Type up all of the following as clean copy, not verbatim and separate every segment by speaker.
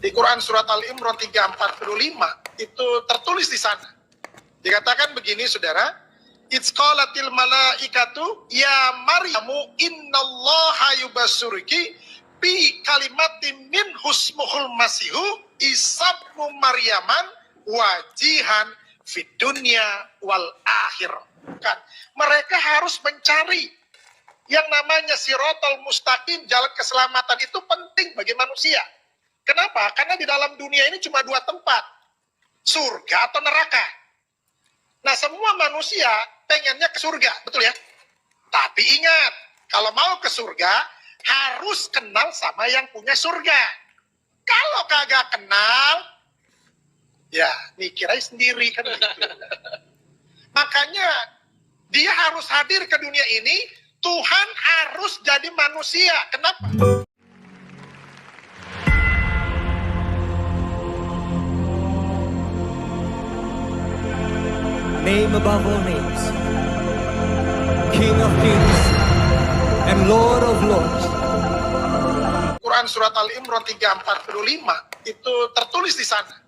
Speaker 1: Di Quran surat Al-Imran 3:45 itu tertulis di sana. Dikatakan begini, saudara. Itzqalatil malaikatu ya Maryamu innallaha yubassuruki bi kalimatin min husmuhul masihu isabnu Maryaman wajihan fid dunya wal akhir. Kan mereka harus mencari yang namanya sirotol mustaqim, jalan keselamatan itu penting bagi manusia. Kenapa? Karena di dalam dunia ini cuma dua tempat, surga atau neraka. Nah, semua manusia pengennya ke surga, betul ya? Tapi ingat, kalau mau ke surga, harus kenal sama yang punya surga. Kalau kagak kenal, ya mikir aja sendiri kan gitu. Makanya, dia harus hadir ke dunia ini, Tuhan harus jadi manusia. Kenapa?
Speaker 2: Name above all names, King of kings and Lord of lords.
Speaker 1: Quran surat Al-Imran 3:45 itu tertulis di sana.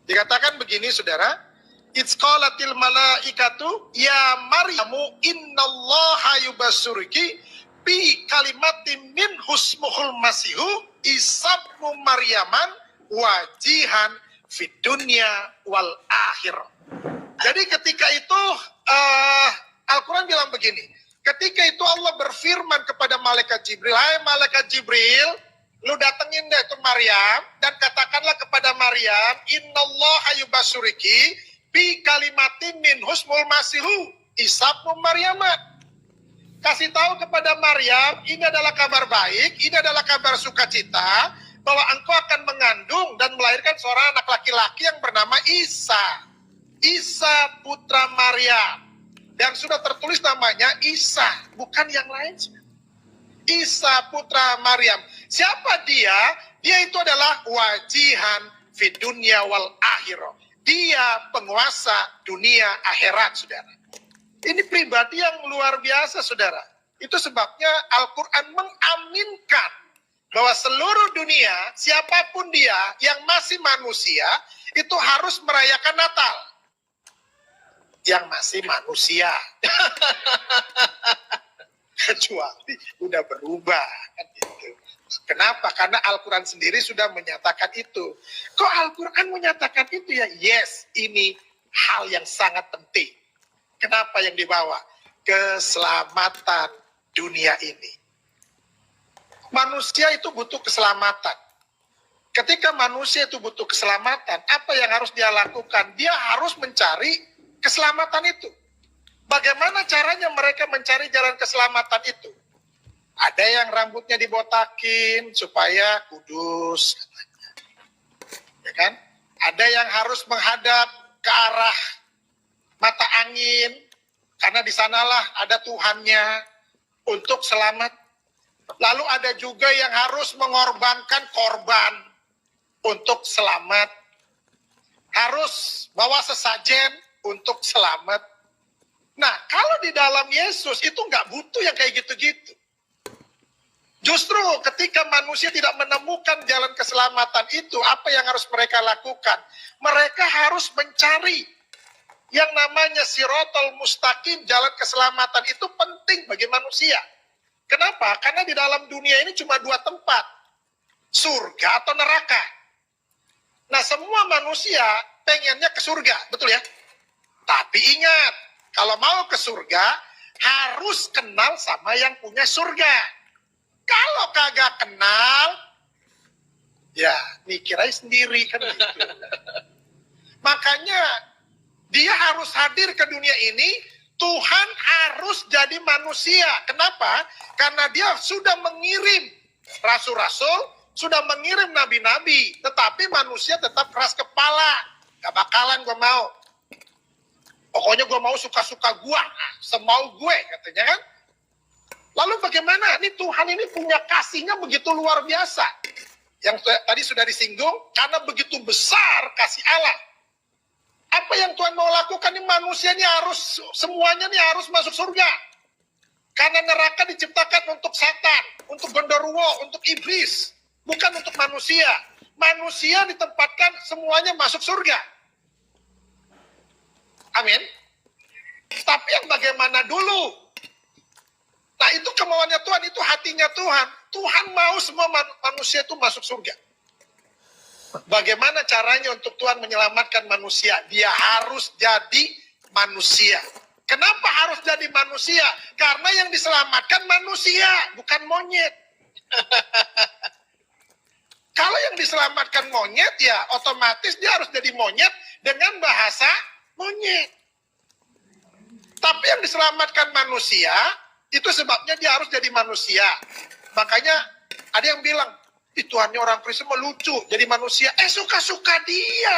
Speaker 1: Dikatakan begini, saudara. Itzqalatil malaikatu ya Maryamu innallaha yubassuruki bi kalimatin min husmuhul masihu isabnu Maryaman wajihan fid dunya wal akhir. Jadi ketika itu Al-Quran bilang begini, ketika itu Allah berfirman kepada malaikat Jibril, hai malaikat Jibril, lu datengin deh tuh Maryam dan katakanlah kepada Maryam, innallaha yubassuriki bi kalimatin min husmul masihu isabnu Maryaman. Kasih tahu kepada Maryam, ini adalah kabar baik, ini adalah kabar sukacita, bahwa engkau akan mengandung dan melahirkan seorang anak laki-laki yang bernama Isa. Isa putra Maryam. Dan sudah tertulis namanya Isa, bukan yang lain. Isa putra Maryam. Siapa dia? Dia itu adalah wajihan fid dunya wal akhirah. Dia penguasa dunia akhirat, saudara. Ini pribadi yang luar biasa, saudara. Itu sebabnya Al-Quran mengaminkan bahwa seluruh dunia, siapapun dia yang masih manusia, itu harus merayakan Natal. Yang masih manusia. Kecuali udah berubah. Kan gitu. Kenapa? Karena Al-Quran sendiri sudah menyatakan itu. Kok Al-Quran menyatakan itu ya? Yes, ini hal yang sangat penting. Kenapa yang dibawa? Keselamatan dunia ini. Manusia itu butuh keselamatan. Ketika manusia itu butuh keselamatan, apa yang harus dia lakukan? Dia harus mencari keselamatan itu. Bagaimana caranya mereka mencari jalan keselamatan itu? Ada yang rambutnya dibotakin supaya kudus, ya kan? Ada yang harus menghadap ke arah mata angin, karena di sanalah ada Tuhannya untuk selamat. Lalu ada juga yang harus mengorbankan korban untuk selamat. Harus bawa sesajen untuk selamat. Nah, kalau di dalam Yesus itu nggak butuh yang kayak gitu-gitu. Justru ketika manusia tidak menemukan jalan keselamatan itu, apa yang harus mereka lakukan? Mereka harus mencari yang namanya sirotol mustaqim, jalan keselamatan itu penting bagi manusia. Kenapa? Karena di dalam dunia ini cuma dua tempat, surga atau neraka. Nah, semua manusia pengennya ke surga, betul ya? Tapi ingat, kalau mau ke surga, harus kenal sama yang punya surga. Kalau kagak kenal, ya mikir aja sendiri kan gitu. Makanya, dia harus hadir ke dunia ini, Tuhan harus jadi manusia. Kenapa? Karena dia sudah mengirim rasul-rasul, sudah mengirim nabi-nabi, tetapi manusia tetap keras kepala. Gak bakalan gue mau. Pokoknya gue mau suka-suka gue, semau gue katanya kan. Lalu bagaimana? Ini Tuhan ini punya kasihnya begitu luar biasa. Yang tadi sudah disinggung, karena begitu besar kasih Allah. Apa yang Tuhan mau lakukan? Ini manusia ini harus, semuanya ini harus masuk surga. Karena neraka diciptakan untuk setan, untuk genderuwo, untuk iblis. bukan untuk manusia. Manusia ditempatkan semuanya masuk surga. Amin. Tapi yang bagaimana dulu? Nah itu kemauannya Tuhan, itu hatinya Tuhan. Tuhan mau semua manusia itu masuk surga. Bagaimana caranya untuk Tuhan menyelamatkan manusia? Dia harus jadi manusia. Kenapa harus jadi manusia? Karena yang diselamatkan manusia, bukan monyet. Kalau yang diselamatkan monyet, ya otomatis dia harus jadi monyet dengan bahasa monyet. Tapi yang diselamatkan manusia, itu sebabnya dia harus jadi manusia. Makanya ada yang bilang, Tuhannya orang Kristen mau lucu, jadi manusia. Suka-suka dia.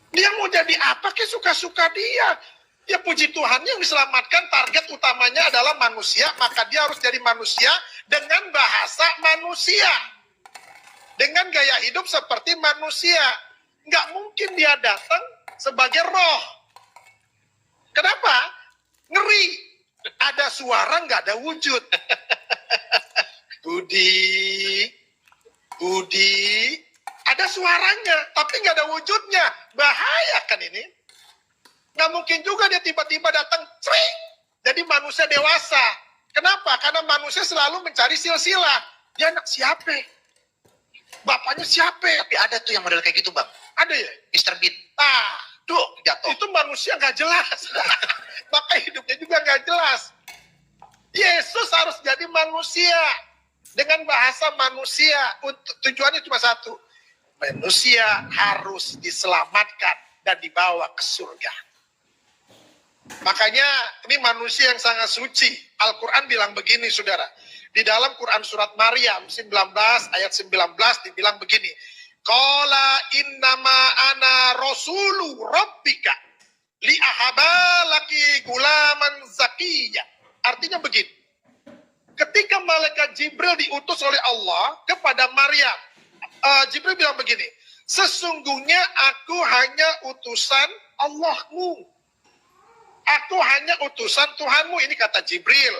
Speaker 1: Dia mau jadi apa ke suka-suka dia. Ya puji Tuhan, yang diselamatkan target utamanya adalah manusia, maka dia harus jadi manusia dengan bahasa manusia. Dengan gaya hidup seperti manusia. Nggak mungkin dia datang sebagai roh. Kenapa? Ngeri. Ada suara nggak ada wujud. Budi, ada suaranya, tapi nggak ada wujudnya. Bahaya kan ini? Nggak mungkin juga dia tiba-tiba datang, cring, jadi manusia dewasa. Kenapa? Karena manusia selalu mencari silsilah. Dia anak siapa? Bapaknya siapa?
Speaker 3: Tapi ada tuh yang model kayak gitu, Bang.
Speaker 1: Ada ya?
Speaker 3: Mr. Bean.
Speaker 1: Tuh,
Speaker 3: Jatuh.
Speaker 1: itu manusia nggak jelas. Maka hidupnya juga nggak jelas. Yesus harus jadi manusia. Dengan bahasa manusia. Tujuannya cuma satu. Manusia harus diselamatkan dan dibawa ke surga. Makanya ini manusia yang sangat suci. Al-Quran bilang begini, saudara. Di dalam Quran surat Maryam 19 ayat 19 dibilang begini. Qala innama ana rasulu rabbika li'ahabalaki gulaman zakiyya. Artinya begini. Ketika malaikat Jibril diutus oleh Allah kepada Maryam, Jibril bilang begini, sesungguhnya aku hanya utusan Allahmu. Aku hanya utusan Tuhanmu. Ini kata Jibril.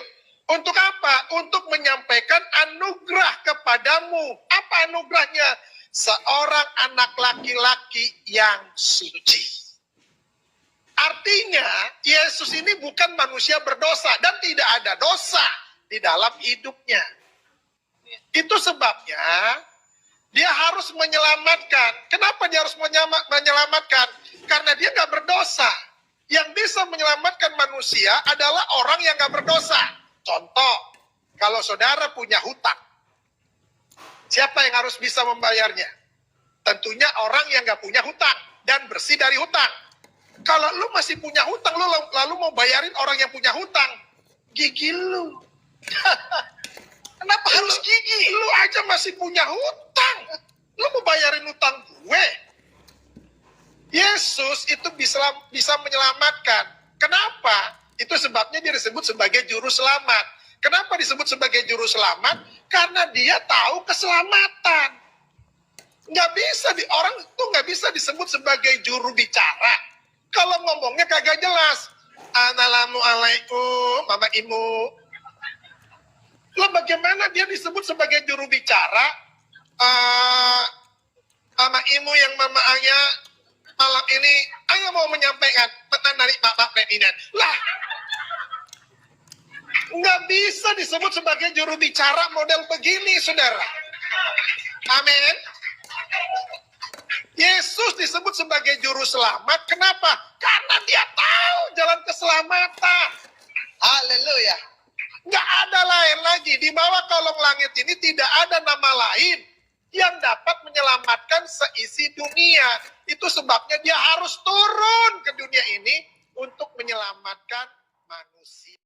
Speaker 1: Untuk apa? Untuk menyampaikan anugerah kepadamu. Apa anugerahnya? Seorang anak laki-laki yang suci. Artinya, Yesus ini bukan manusia berdosa dan tidak ada dosa di dalam hidupnya. Itu sebabnya dia harus menyelamatkan. Kenapa dia harus menyelamatkan? Karena dia nggak berdosa. Yang bisa menyelamatkan manusia adalah orang yang nggak berdosa. Contoh, kalau saudara punya hutang, siapa yang harus bisa membayarnya? Tentunya orang yang nggak punya hutang dan bersih dari hutang. Kalau lu masih punya hutang, lu lalu mau bayarin orang yang punya hutang, gigi lu. Kenapa harus gigi? Lu aja masih punya hutang. Lu mau bayarin hutang gue? Yesus itu bisa menyelamatkan. Kenapa? Itu sebabnya dia disebut sebagai juru selamat. Kenapa disebut sebagai juru selamat? Karena dia tahu keselamatan. Orang tuh nggak bisa disebut sebagai juru bicara. Kalau ngomongnya kagak jelas. Assalamualaikum, Mama Imu. Lah bagaimana dia disebut sebagai juru bicara? Mama Imu yang Mama Aya malam ini, Aya mau menyampaikan pesan dari Bapak Presiden. Lah, nggak bisa disebut sebagai juru bicara model begini, saudara. Amin. Yesus disebut sebagai juru selamat. Kenapa? Karena dia tahu jalan keselamatan.
Speaker 3: Haleluya.
Speaker 1: Nggak ada lain lagi. Di bawah kolong langit ini tidak ada nama lain yang dapat menyelamatkan seisi dunia. Itu sebabnya dia harus turun ke dunia ini untuk menyelamatkan manusia.